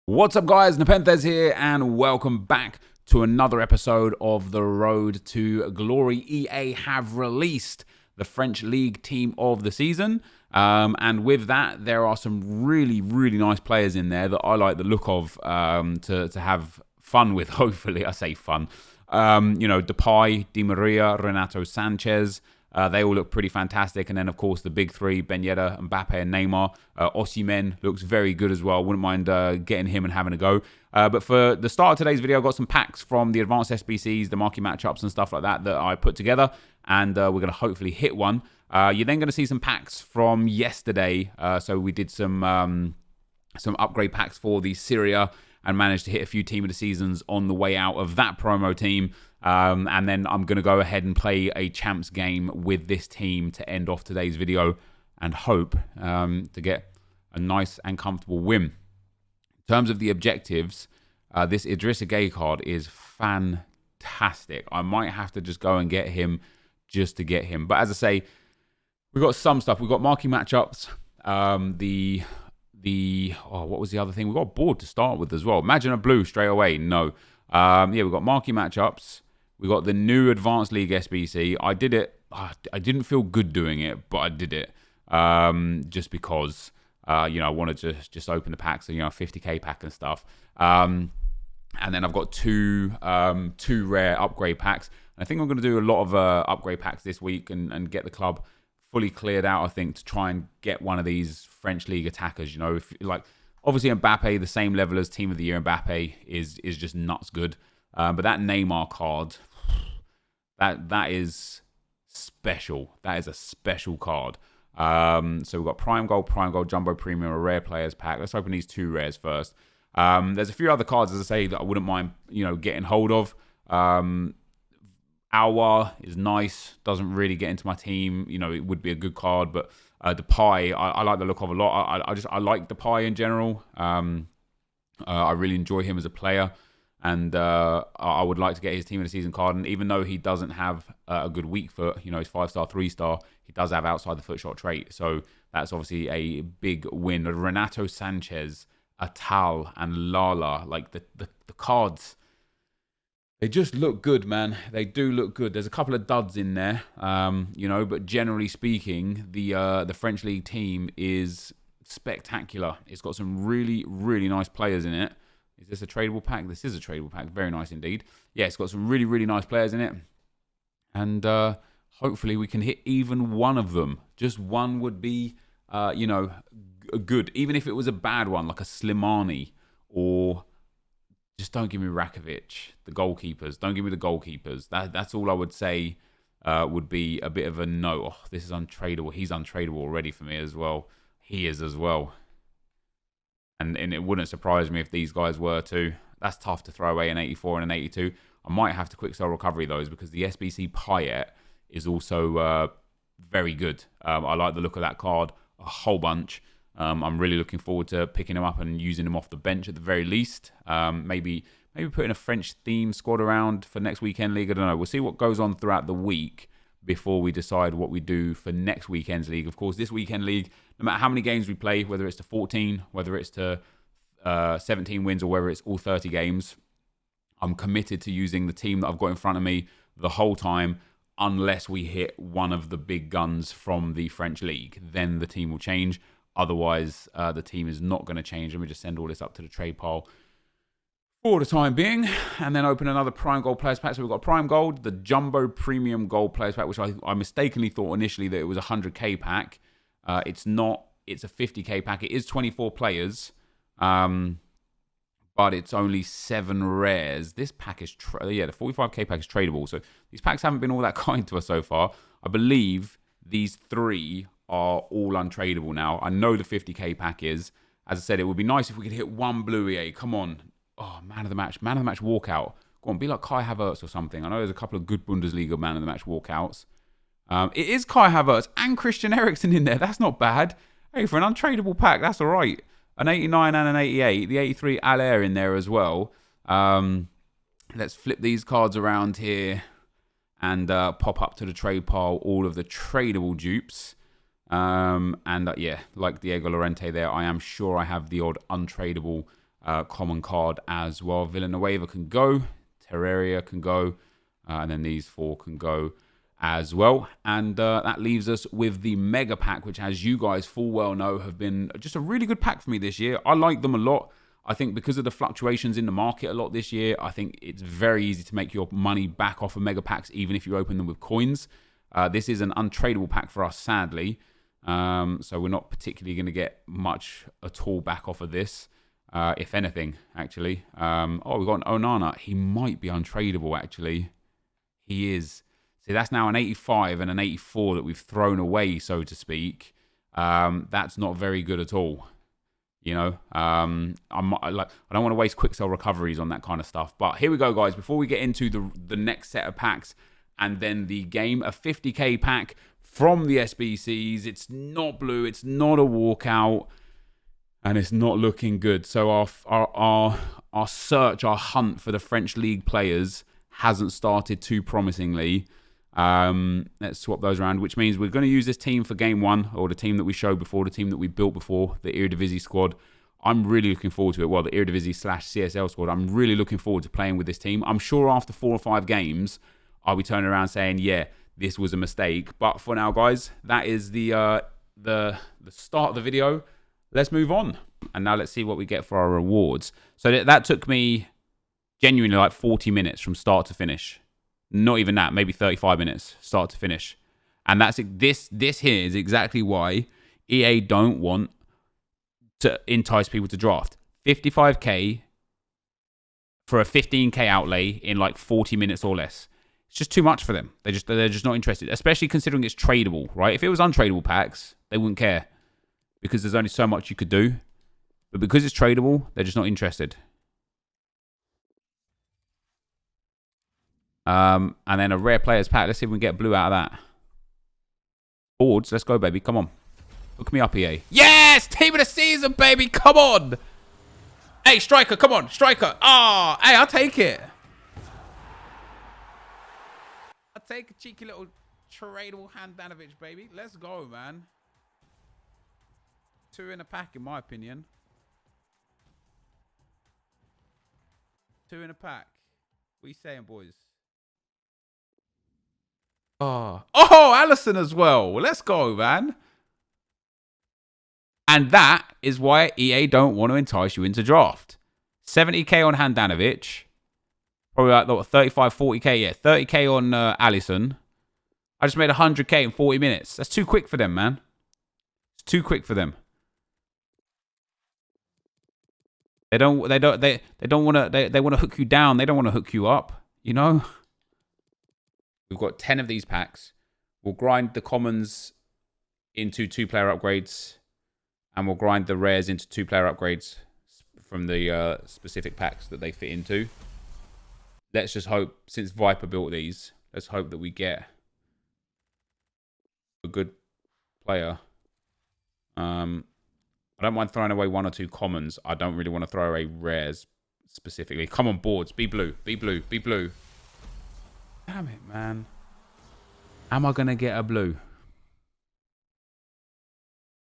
What's up, guys? NepentheZ here, and welcome back to another episode of The Road to Glory. EA have released the French League Team of the Season, and with that, there are some really nice players in there that I like the look of to have fun with. Hopefully, I say fun. Depay, Di Maria, Renato Sanchez. They all look pretty fantastic. And then, of course, the big three, Ben Yedder, Mbappe, and Neymar. Osimhen looks very good as well. Wouldn't mind getting him and having a go. But for the start of today's video, I've got some packs from the advanced SBCs, the marquee matchups and stuff like that I put together. And we're going to hopefully hit one. You're then going to see some packs from yesterday. So we did some upgrade packs for the Syria and managed to hit a few Team of the Seasons on the way out of that promo team. And then I'm going to go ahead and play a champs game with this team to end off today's video and hope to get a nice and comfortable win. In terms of the objectives, this Idrissa Gueye card is fantastic. I might have to just go and get him just to get him. But as I say, we've got some stuff. We've got marquee matchups. What was the other thing? We've got a board to start with as well. Imagine a blue straight away. No. We've got marquee matchups. We got the new Advanced League SBC. I did it. I didn't feel good doing it, but I did it just because I wanted to just open the packs, so, 50k pack and stuff. And then I've got two rare upgrade packs. And I think I'm going to do a lot of upgrade packs this week and get the club fully cleared out. I think to try and get one of these French League attackers. Obviously Mbappe, the same level as Team of the Year Mbappe is just nuts good. But that Neymar card, that is special. That is a special card. So we've got Prime Gold, Jumbo Premium, a rare players pack. Let's open these two rares first. There's a few other cards, as I say, that I wouldn't mind, getting hold of. Aouar is nice. Doesn't really get into my team. It would be a good card, but Depay, I like the look of a lot. I like Depay in general. I really enjoy him as a player. And I would like to get his Team of the Season card. And even though he doesn't have a good weak foot, he's 5-star, 3-star, he does have outside the foot shot trait. So that's obviously a big win. Renato Sanchez, Atal, and Lala, like the cards, they just look good, man. They do look good. There's a couple of duds in there, but generally speaking, the French League team is spectacular. It's got some really nice players in it. Is this a tradable pack? This is a tradable pack. Very nice indeed. Yeah, it's got some really nice players in it. And hopefully we can hit even one of them. Just one would be, good. Even if it was a bad one, like a Slimani, or just don't give me Rakovic, the goalkeepers. Don't give me the goalkeepers. That's all I would say would be a bit of a no. Oh, this is untradeable. He's untradeable already for me as well. He is as well. And it wouldn't surprise me if these guys were too. That's tough to throw away an 84 and an 82. I might have to quick sell recovery those because the SBC Payet is also very good. I like the look of that card a whole bunch. I'm really looking forward to picking him up and using him off the bench at the very least. Maybe putting a French theme squad around for next weekend league. I don't know. We'll see what goes on throughout the week before we decide what we do for next weekend's league. Of course, this weekend league, no matter how many games we play, whether it's to 14, whether it's to 17 wins, or whether it's all 30 games, I'm committed to using the team that I've got in front of me the whole time, unless we hit one of the big guns from the French league. Then the team will change. Otherwise, the team is not going to change. Let me just send all this up to the trade pile for the time being, and then open another Prime Gold Players Pack. So we've got Prime Gold, the Jumbo Premium Gold Players Pack, which I mistakenly thought initially that it was a 100k pack. It's not. It's a 50k pack. It is 24 players, but it's only 7 rares. This pack is, the 45k pack is tradable. So these packs haven't been all that kind to us so far. I believe these 3 are all untradeable now. I know the 50k pack is. As I said, it would be nice if we could hit one blue EA. Come on. Oh, man of the match walkout. Go on, be like Kai Havertz or something. I know there's a couple of good Bundesliga man of the match walkouts. It is Kai Havertz and Christian Eriksen in there. That's not bad. Hey, for an untradeable pack, that's all right. An 89 and an 88. The 83 Allaire in there as well. Let's flip these cards around here and pop up to the trade pile all of the tradable dupes. Yeah, like Diego Llorente there, I am sure I have the odd untradeable common card as well. Villanueva can go. Terraria can go. And then these 4 can go as well. And that leaves us with the Mega Pack, which, as you guys full well know, have been just a really good pack for me this year. I like them a lot. I think because of the fluctuations in the market a lot this year, I think it's very easy to make your money back off of Mega Packs, even if you open them with coins. This is an untradeable pack for us, sadly. So we're not particularly going to get much at all back off of this, if anything, actually. Oh, we've got an Onana. He might be untradeable, actually. He is. See, that's now an 85 and an 84 that we've thrown away, so to speak. That's not very good at all. You know, I don't want to waste quick sell recoveries on that kind of stuff. But here we go, guys. Before we get into the next set of packs and then the game, a 50k pack from the SBCs. It's not blue. It's not a walkout, and it's not looking good. So our search, our hunt for the French League players hasn't started too promisingly. Let's swap those around, which means we're going to use this team for game 1, or the team that we showed before, the team that we built before, the Eredivisie squad. I'm really looking forward to it. Well, the Eredivisie/CSL squad. I'm really looking forward to playing with this team. I'm sure after 4 or 5 games, I'll be turning around saying, yeah, this was a mistake. But for now, guys, that is the start of the video. Let's move on. And now let's see what we get for our rewards. So that took me genuinely like 40 minutes from start to finish. Not even that, maybe 35 minutes, start to finish. And that's this here is exactly why EA don't want to entice people to draft. 55k for a 15k outlay in like 40 minutes or less. It's just too much for them. They're just not interested, especially considering it's tradable, right? If it was untradeable packs, they wouldn't care because there's only so much you could do. But because it's tradable, they're just not interested. And then a rare players pack. Let's see if we can get blue out of that. Boards, let's go, baby. Come on. Look me up, EA. Yes! Team of the season, baby. Come on. Hey, striker. Come on. Striker. Ah, hey, I'll take it. I'll take a cheeky little tradable Handanovic, baby. Let's go, man. 2 in a pack, in my opinion. 2 in a pack. What are you saying, boys? Oh, Allison as well. Let's go, man. And that is why EA don't want to entice you into draft. 70k on Handanovic. Probably like what, 35, 40k. Yeah, 30k on Allison. I just made 100k in 40 minutes. That's too quick for them, man. It's too quick for them. They want to hook you down. They don't want to hook you up, you know? We've got 10 of these packs. We'll grind the commons into 2-player upgrades. And we'll grind the rares into 2-player upgrades from the specific packs that they fit into. Let's just hope, since Viper built these, let's hope that we get a good player. I don't mind throwing away 1 or 2 commons. I don't really want to throw away rares specifically. Come on, boards. Be blue. Be blue. Be blue. Damn it, man. Am I going to get a blue?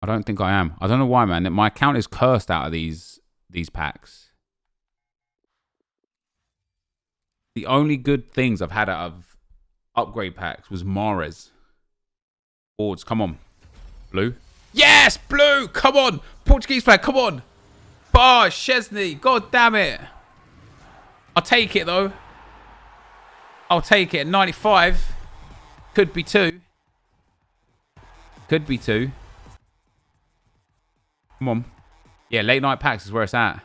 I don't think I am. I don't know why, man. My account is cursed out of these packs. The only good things I've had out of upgrade packs was Mahrez. Boards, come on. Blue. Yes, blue. Come on. Portuguese flag, come on. Bar, Chesney. God damn it. I'll take it, though. I'll take it. 95. Could be 2. Could be 2. Come on. Yeah, late night packs is where it's at.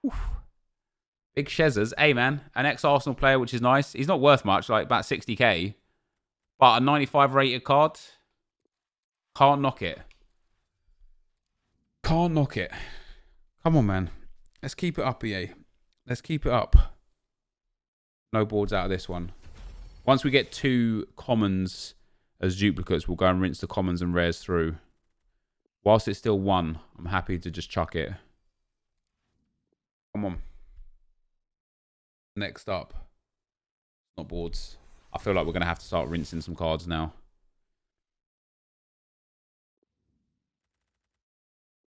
Oof. Big Shezers. Hey, man. An ex-Arsenal player, which is nice. He's not worth much, like about 60k. But a 95 rated card. Can't knock it. Can't knock it. Come on, man. Let's keep it up, EA. Let's keep it up. No boards out of this one. Once we get 2 commons as duplicates, we'll go and rinse the commons and rares through. Whilst it's still 1, I'm happy to just chuck it. Come on. Next up. Not boards. I feel like we're going to have to start rinsing some cards now.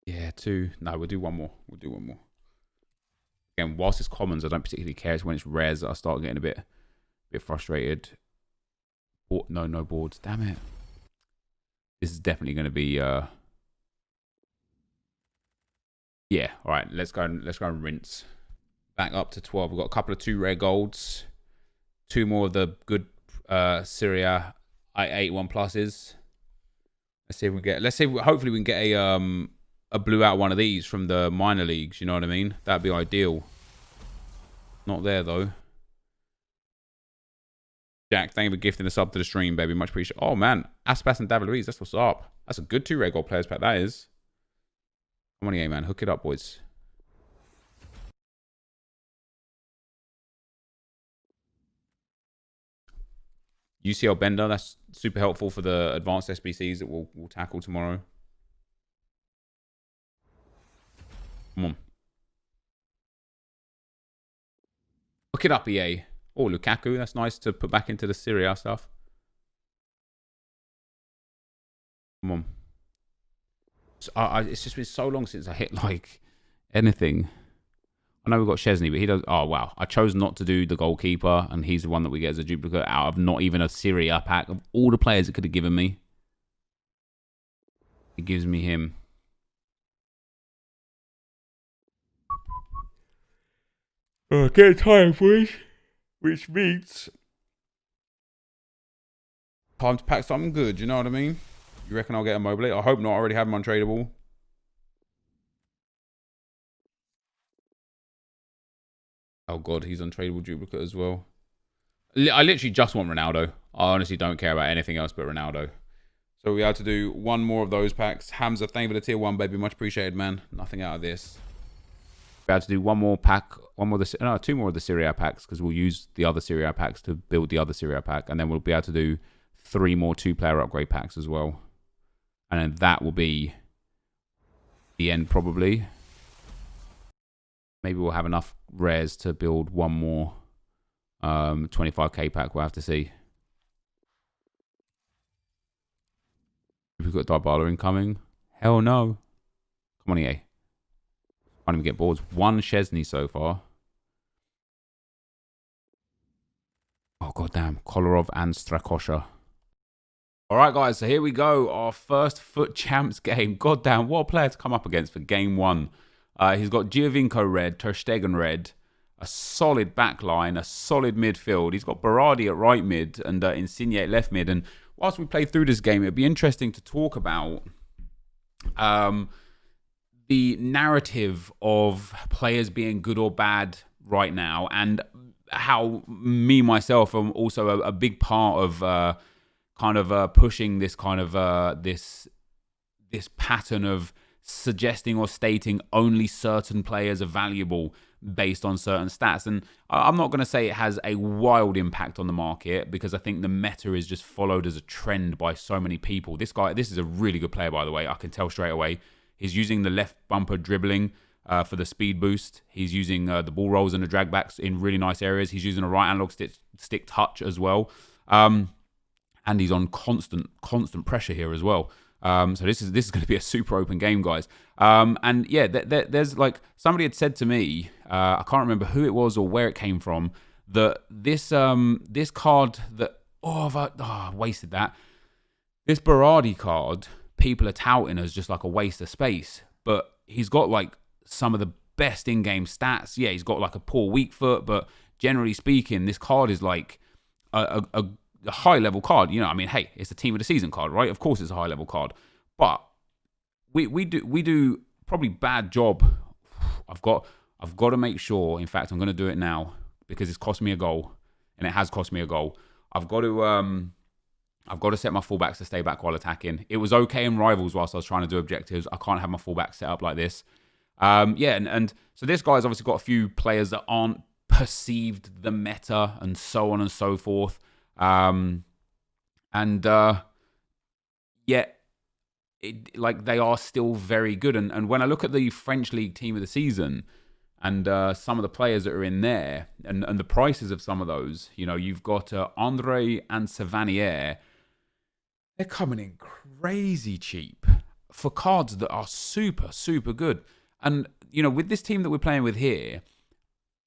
Yeah, 2. No, we'll do one more. We'll do one more. Again, whilst it's commons, I don't particularly care. It's when it's rares that I start getting a bit frustrated. No boards. Damn it. This is definitely going to be... Yeah, all right. Let's go and rinse. Back up to 12. We've got a couple of 2 rare golds. 2 more of the good Syria I81 pluses. Let's see if we get... hopefully we can get a blue out one of these from the minor leagues. You know what I mean? That'd be ideal. Not there, though. Jack, thank you for gifting a sub to the stream, baby. Much appreciated. Oh, man. Aspas and David Luiz. That's what's up. That's a good 2 rare gold players pack. That is. Come on, EA, man. Hook it up, boys. UCL Bender. That's super helpful for the advanced SBCs that we'll tackle tomorrow. Come on. Hook it up, EA. Oh, Lukaku. That's nice to put back into the Serie A stuff. Come on. So, it's just been so long since I hit, like, anything. I know we've got Szczesny, but he does... Oh, wow. I chose not to do the goalkeeper, and he's the one that we get as a duplicate out of not even a Serie A pack. Of all the players it could have given me, it gives me him. Get time, boys. Which means... time to pack something good, you know what I mean? You reckon I'll get a Mobile? I hope not. I already have him untradeable. Oh, God. He's untradeable duplicate as well. I literally just want Ronaldo. I honestly don't care about anything else but Ronaldo. So we had to do 1 more of those packs. Hamza, thank you for the tier 1, baby. Much appreciated, man. Nothing out of this. We had to do 1 more pack. 2 more of the Serie A packs, because we'll use the other Serie A packs to build the other Serie A pack. And then we'll be able to do 3 more 2-player upgrade packs as well. And then that will be the end, probably. Maybe we'll have enough rares to build 1 more 25k pack. We'll have to see. We've got Dybala incoming. Hell no. Come on, EA. Can't even get boards. 1 Szczesny so far. Oh, goddamn. Kolarov and Strakosha. All right, guys, so here we go. Our first Foot Champs game. God damn, what a player to come up against for game 1. He's got Giovinco red, Ter Stegen red, a solid back line, a solid midfield. He's got Berardi at right mid and Insigne at left mid. And whilst we play through this game, it'd be interesting to talk about the narrative of players being good or bad right now, and how me, myself, am also a big part of... pushing this kind of this pattern of suggesting or stating only certain players are valuable based on certain stats. And I'm not going to say it has a wild impact on the market, because I think the meta is just followed as a trend by so many people. This is a really good player, by the way. I can tell straight away. He's using the left bumper dribbling for the speed boost. He's using the ball rolls and the drag backs in really nice areas. He's using a right analog stick touch as well. And he's on constant pressure here as well. So this is going to be a super open game, guys. And yeah, there's like, somebody had said to me, I can't remember who it was or where it came from, that this card that I wasted that. This Berardi card, people are touting as just like a waste of space, but he's got like some of the best in-game stats. Yeah, he's got like a poor weak foot, but generally speaking, this card is like a high-level card. You know, I mean, hey, it's a team of the season card, right? Of course it's a high-level card. But we do probably bad job. I've got to make sure, in fact, I'm going to do it now, because it's cost me a goal, and it has cost me a goal. I've got to set my fullbacks to stay back while attacking. It was okay in Rivals whilst I was trying to do objectives. I can't have my fullback set up like this. And so this guy's obviously got a few players that aren't perceived the meta, and so on and so forth. Yet, they are still very good. And when I look at the French League team of the season, and some of the players that are in there, and the prices of some of those, you know, you've got Andre and Savanier. They're coming in crazy cheap. for cards that are super, super good. And, you know, with this team that we're playing with here,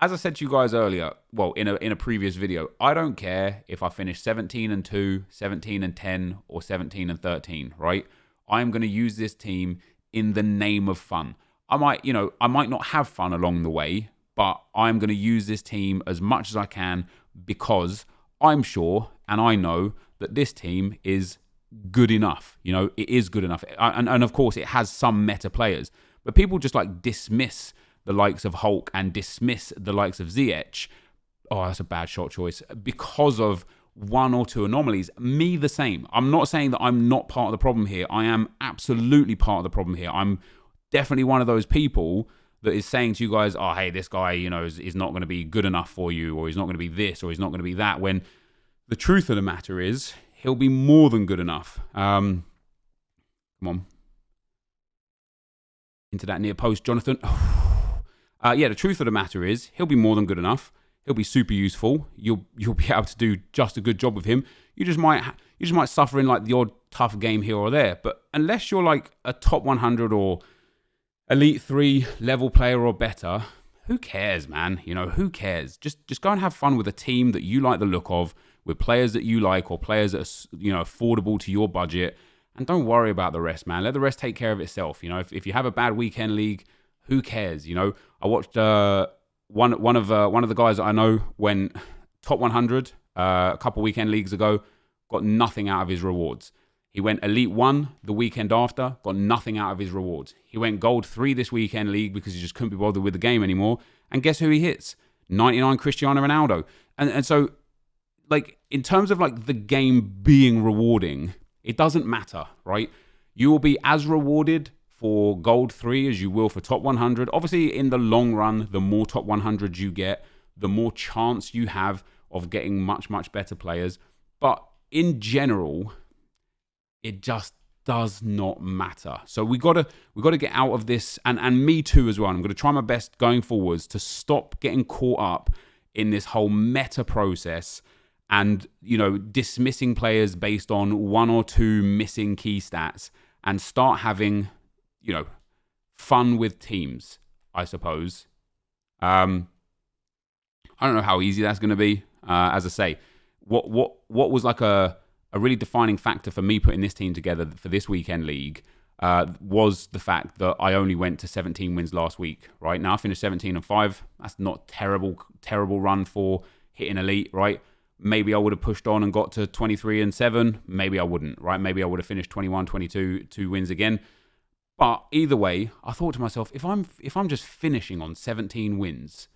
as I said to you guys earlier, well, in a previous video, I don't care if I finish 17-2, 17-10, or 17-13, right? I'm going to use this team in the name of fun. I might not have fun along the way, but I'm going to use this team as much as I can because I'm sure and I know that this team is good enough. You know, it is good enough. And of course, it has some meta players, but people just like dismiss the likes of Hulk and dismiss the likes of ZH. Oh, that's a bad shot choice because of one or two anomalies. Me the same. I'm not saying that I'm not part of the problem here. I am absolutely part of the problem here. I'm definitely one of those people that is saying to you guys, oh, hey, this guy, you know, is not going to be good enough for you, or he's not going to be this, or he's not going to be that, when the truth of the matter is he'll be more than good enough. Come on. Into that near post, Jonathan. Yeah, the truth of the matter is he'll be more than good enough. He'll be super useful. You'll be able to do just a good job with him. You just might suffer in like the odd tough game here or there. But unless you're like a top 100 or Elite 3 level player or better, who cares, man? You know, who cares? Just go and have fun with a team that you like the look of, with players that you like or players that are, you know, affordable to your budget. And don't worry about the rest, man. Let the rest take care of itself. You know, if you have a bad weekend league, who cares? You know, I watched one of the guys that I know went top 100 a couple weekend leagues ago, got nothing out of his rewards. He went Elite 1 the weekend after, got nothing out of his rewards. He went Gold 3 this weekend league because he just couldn't be bothered with the game anymore. And guess who he hits? 99 Cristiano Ronaldo. And so, like, in terms of like the game being rewarding, it doesn't matter, right? You will be as rewarded for Gold 3 as you will for top 100. Obviously, in the long run, the more top 100 you get, the more chance you have of getting much, much better players. But in general, it just does not matter. So we gotta get out of this, and me too as well. I'm gonna try my best going forwards to stop getting caught up in this whole meta process and, you know, dismissing players based on one or two missing key stats, and start having, you know, fun with teams, I suppose. I don't know how easy that's going to be. As I say, what was like a really defining factor for me putting this team together for this weekend league was the fact that I only went to 17 wins last week. Right now, I finished 17-5. That's not terrible run for hitting elite. Right? Maybe I would have pushed on and got to 23-7. Maybe I wouldn't. Right? Maybe I would have finished 21-22, 2 wins again. But either way, I thought to myself, if I'm just finishing on 17 wins,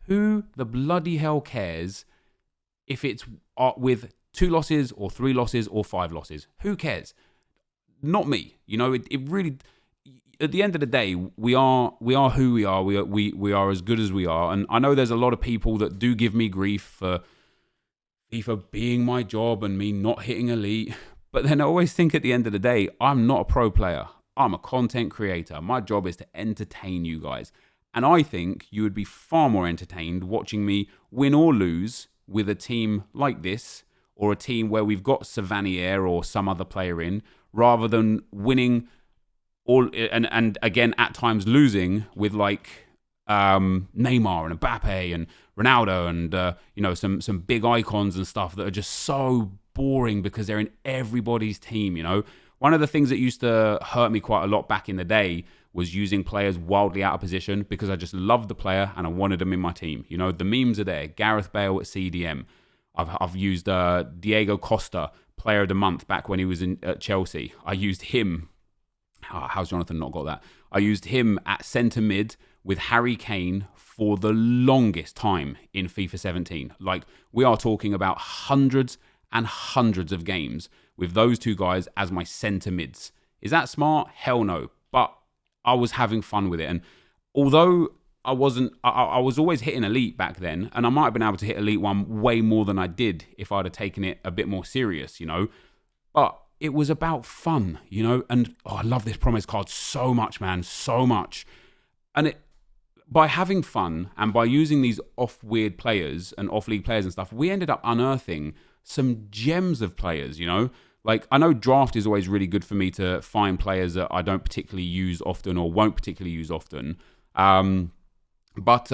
who the bloody hell cares if it's with 2 losses or 3 losses or 5 losses? Who cares? Not me. You know, it really, at the end of the day, we are who we are. We are as good as we are. And I know there's a lot of people that do give me grief for FIFA being my job and me not hitting elite. But then I always think at the end of the day, I'm not a pro player. I'm a content creator. My job is to entertain you guys. And I think you would be far more entertained watching me win or lose with a team like this, or a team where we've got Savanier or some other player in, rather than winning all and again at times losing with like Neymar and Mbappe and Ronaldo and you know, some big icons and stuff that are just so boring because they're in everybody's team. You know, one of the things that used to hurt me quite a lot back in the day was using players wildly out of position because I just loved the player and I wanted them in my team. You know, the memes are there. Gareth Bale at CDM. I've used Diego Costa, player of the month, back when he was at Chelsea. I used him. How's Jonathan not got that? I used him at centre mid with Harry Kane for the longest time in FIFA 17. Like, we are talking about hundreds and hundreds of games with those two guys as my centre mids. Is that smart? Hell no. But I was having fun with it. And although I was always hitting elite back then, and I might have been able to hit elite 1 way more than I did if I'd have taken it a bit more serious, you know. But it was about fun, you know. And I love this promise card so much, man, so much. And by having fun and by using these off-weird players and off-league players and stuff, we ended up unearthing some gems of players, you know. Like, I know draft is always really good for me to find players that I don't particularly use often or won't particularly use often. But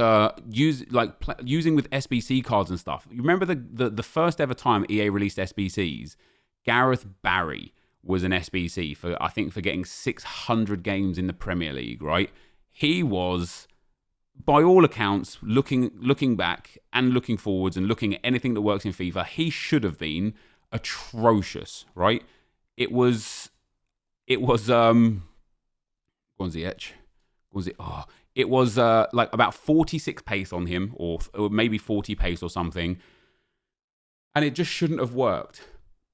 using with SBC cards and stuff. You remember the first ever time EA released SBCs? Gareth Barry was an SBC for getting 600 games in the Premier League, right? He was, by all accounts, looking back and looking forwards and looking at anything that works in FIFA, he should have been atrocious, right? It was like about 46 pace on him, or maybe 40 pace or something, and it just shouldn't have worked.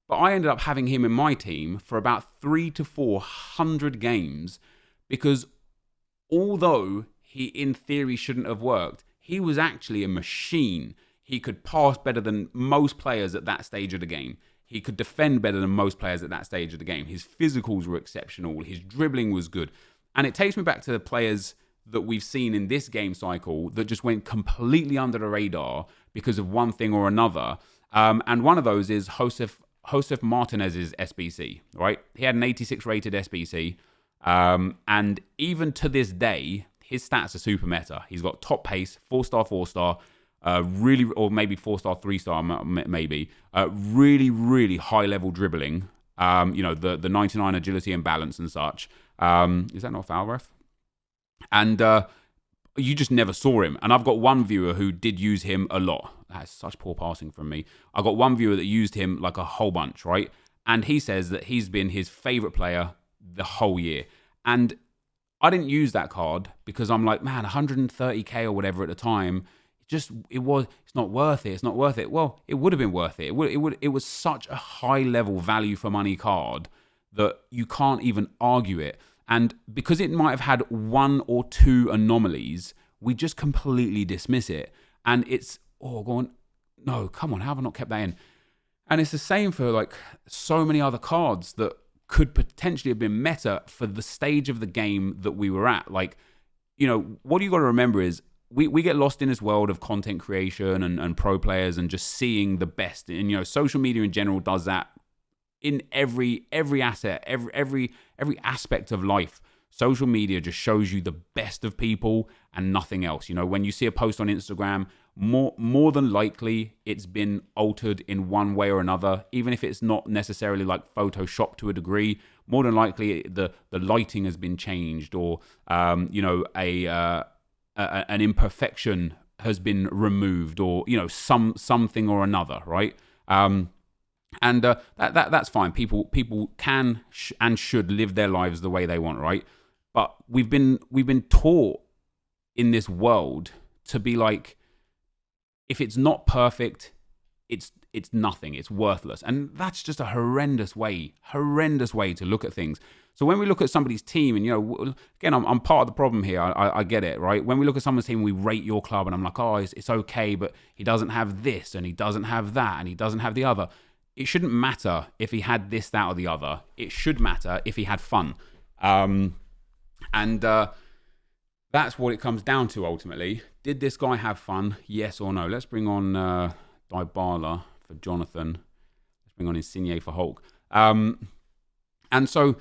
But I ended up having him in my team for about 300 to 400 games, because although he in theory shouldn't have worked, he was actually a machine. He could pass better than most players at that stage of the game. He could defend better than most players at that stage of the game. His physicals were exceptional. His dribbling was good. And it takes me back to the players that we've seen in this game cycle that just went completely under the radar because of one thing or another. And one of those is Josef Martinez's SBC, right? He had an 86 rated SBC. And even to this day, his stats are super meta. He's got top pace, 4-star, 4-star, really, or maybe 4-star, 3-star, maybe. Really, really high level dribbling. The 99 agility and balance and such. Is that not foul, ref? And you just never saw him. And I've got one viewer who did use him a lot. That's such poor passing from me. I got one viewer that used him like a whole bunch, right? And he says that he's been his favorite player the whole year. And I didn't use that card because I'm like, man, 130k or whatever at the time, it's not worth it. It's not worth it. Well, it would have been worth it. It was such a high level value for money card that you can't even argue it. And because it might have had one or two anomalies, we just completely dismiss it. And it's, no, come on, how have I not kept that in? And it's the same for like so many other cards that could potentially have been meta for the stage of the game that we were at. Like, what you got to remember is we get lost in this world of content creation and pro players and just seeing the best. And, social media in general does that in every asset, every aspect of life. Social media just shows you the best of people and nothing else. When you see a post on Instagram, more than likely it's been altered in one way or another, even if it's not necessarily like Photoshop to a degree. More than likely the lighting has been changed, or an imperfection has been removed, or something or another, right? And that's fine. People can and should live their lives the way they want, right? But we've been taught in this world to be like, if it's not perfect, it's nothing. It's worthless, and that's just a horrendous way to look at things. So when we look at somebody's team, and again, I'm part of the problem here. I get it, right? When we look at someone's team, we rate your club, and I'm like, oh, it's okay, but he doesn't have this, and he doesn't have that, and he doesn't have the other. It shouldn't matter if he had this, that, or the other. It should matter if he had fun. And that's what it comes down to ultimately. Did this guy have fun? Yes or no? Let's bring on Dybala for Jonathan. Let's bring on Insigne for Hulk. And so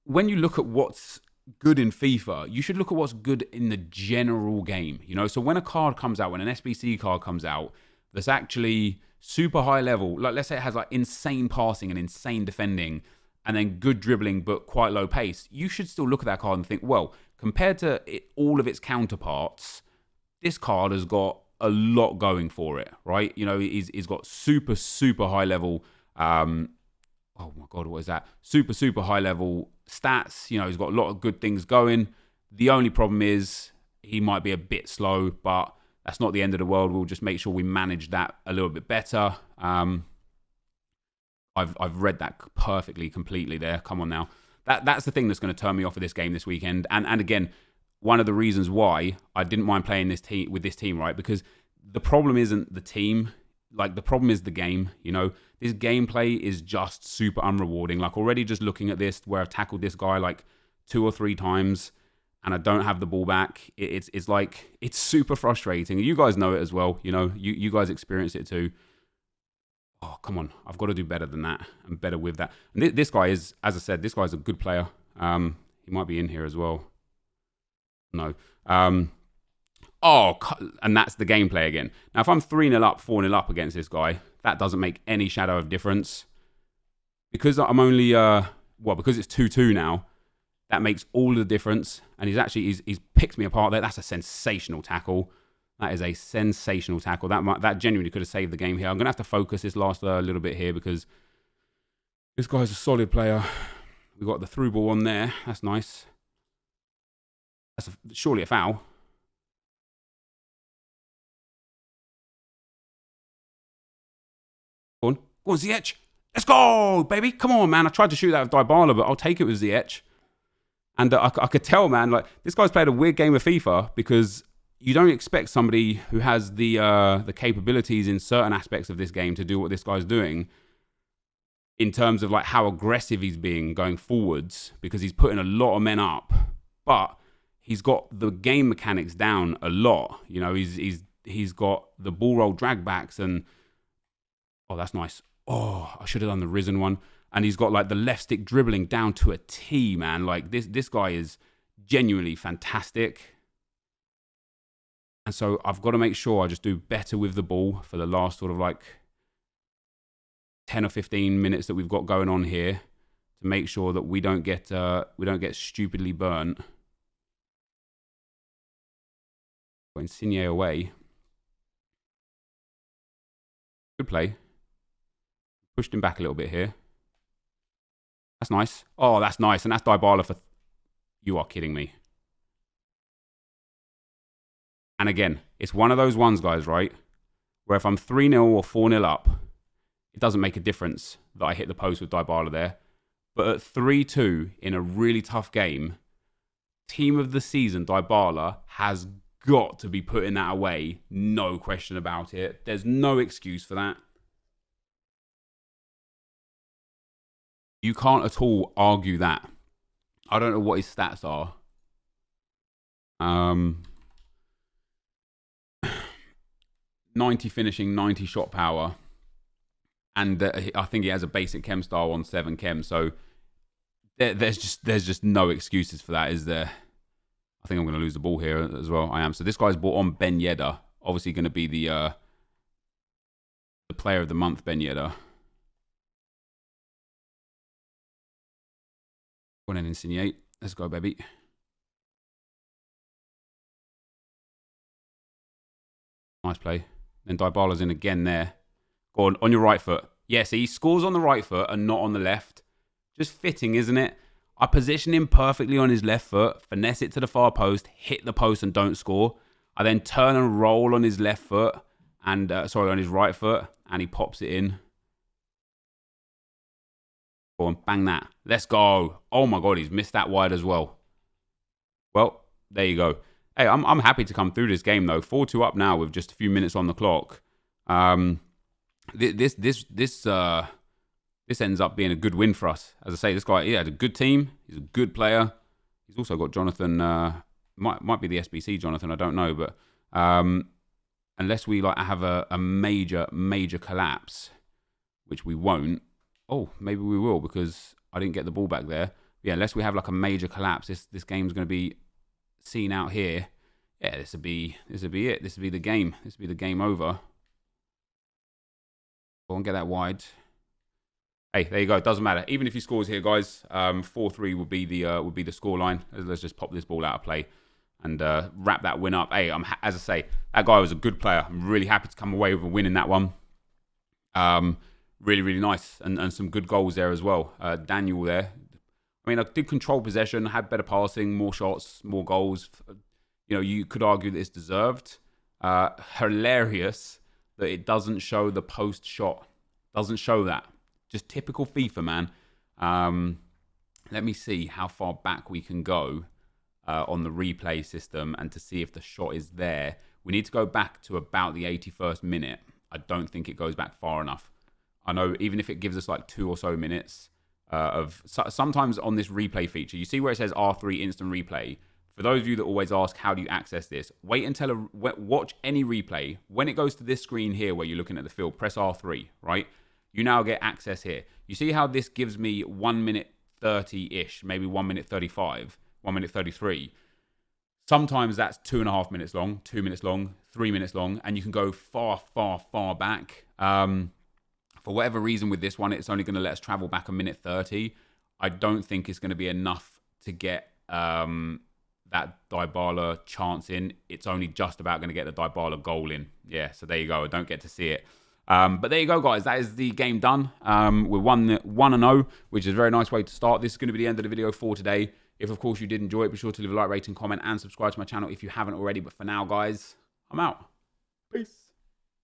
when you look at what's good in FIFA, you should look at what's good in the general game. So when a card comes out, when an SBC card comes out, that's actually super high level, like let's say it has like insane passing and insane defending and then good dribbling but quite low pace, you should still look at that card and think, well, compared to all of its counterparts, this card has got a lot going for it, right? He's got super high level oh my god, what is that? Super high level stats. He's got a lot of good things going. The only problem is he might be a bit slow, but that's not the end of the world. We'll just make sure we manage that a little bit better. I've read that perfectly, completely there. Come on now. That's the thing that's going to turn me off of this game this weekend. And again, one of the reasons why I didn't mind playing this team with this team, right? Because the problem isn't the team. Like, the problem is the game. This gameplay is just super unrewarding. Like, already just looking at this, where I've tackled this guy like 2 or 3 times and I don't have the ball back, it's super frustrating. You guys know it as well. You guys experience it too. Oh, come on. I've got to do better than that and better with that. And this guy is, as I said, this guy's a good player. He might be in here as well. No. And that's the gameplay again. Now, if I'm 3-0 up, 4-0 up against this guy, that doesn't make any shadow of difference. Because I'm only, because it's 2-2 now, that makes all the difference. And he's picked me apart there. That's a sensational tackle. That is a sensational tackle. That genuinely could have saved the game here. I'm going to have to focus this last little bit here because this guy's a solid player. We got the through ball on there. That's nice. That's surely a foul. Go on, ZH. Let's go, baby. Come on, man. I tried to shoot that with Dybala, but I'll take it with ZH. And I could tell, man, like this guy's played a weird game of FIFA because you don't expect somebody who has the capabilities in certain aspects of this game to do what this guy's doing in terms of like how aggressive he's being going forwards because he's putting a lot of men up, but he's got the game mechanics down a lot. You know, he's got the ball roll drag backs and oh, that's nice. Oh, I should have done the risen one. And he's got like the left stick dribbling down to a T, man. Like this guy is genuinely fantastic. And so I've got to make sure I just do better with the ball for the last sort of like 10 or 15 minutes that we've got going on here to make sure that we don't get stupidly burnt. Got Insigne away. Good play. Pushed him back a little bit here. That's nice. Oh, that's nice. And that's Dybala for... You are kidding me. And again, it's one of those ones, guys, right? Where if I'm 3-0 or 4-0 up, it doesn't make a difference that I hit the post with Dybala there. But at 3-2 in a really tough game, team of the season, Dybala, has got to be putting that away. No question about it. There's no excuse for that. You can't at all argue that. I don't know what his stats are. 90 finishing, 90 shot power. And I think he has a basic chem style on 7 chem. So there's just no excuses for that, is there? I think I'm going to lose the ball here as well. I am. So this guy's brought on Ben Yedder. Obviously going to be the player of the month, Ben Yedder. Go on and insinuate. Let's go, baby. Nice play. Then Dybala's in again there. Go on your right foot. Yeah, see, he scores on the right foot and not on the left. Just fitting, isn't it? I position him perfectly on his left foot, finesse it to the far post, hit the post and don't score. I then turn and roll on his left foot, and on his right foot, and he pops it in. Go on, bang that. Let's go. Oh my God, he's missed that wide as well. Well, there you go. Hey, I'm happy to come through this game though. 4-2 up now with just a few minutes on the clock. This ends up being a good win for us. As I say, this guy, he had a good team. He's a good player. He's also got Jonathan. Might be the SBC Jonathan. I don't know, but unless we like have a major collapse, which we won't. Oh, maybe we will because I didn't get the ball back there. Yeah, unless we have like a major collapse, this game's going to be seen out here. Yeah, this would be it. This would be the game. This would be the game over. Go on, get that wide. Hey, there you go. It doesn't matter. Even if he scores here, guys, 4-3 would be the score line. Let's just pop this ball out of play and wrap that win up. Hey, as I say, that guy was a good player. I'm really happy to come away with a win in that one. Really, really nice. And some good goals there as well. Daniel there. I mean, I did control possession, had better passing, more shots, more goals. You know, you could argue that it's deserved. Hilarious that it doesn't show the post shot. Doesn't show that. Just typical FIFA, man. Let me see how far back we can go on the replay system and to see if the shot is there. We need to go back to about the 81st minute. I don't think it goes back far enough. I know even if it gives us like 2 or so minutes sometimes on this replay feature, you see where it says R3 instant replay. For those of you that always ask, how do you access this? Wait until watch any replay. When it goes to this screen here where you're looking at the field, press R3, right? you now get access here. You see how this gives me 1 minute 30-ish, maybe 1 minute 35, 1 minute 33. Sometimes that's 2.5 minutes long, 2 minutes long, 3 minutes long, and you can go far, far, far back. For whatever reason with this one, it's only going to let us travel back 1 minute 30. I don't think it's going to be enough to get that Dybala chance in. It's only just about going to get the Dybala goal in. Yeah, so there you go. I don't get to see it. But there you go, guys. That is the game done. We're 1-0, which is a very nice way to start. This is going to be the end of the video for today. If, of course, you did enjoy it, be sure to leave a like, rating, comment, and subscribe to my channel if you haven't already. But for now, guys, I'm out. Peace.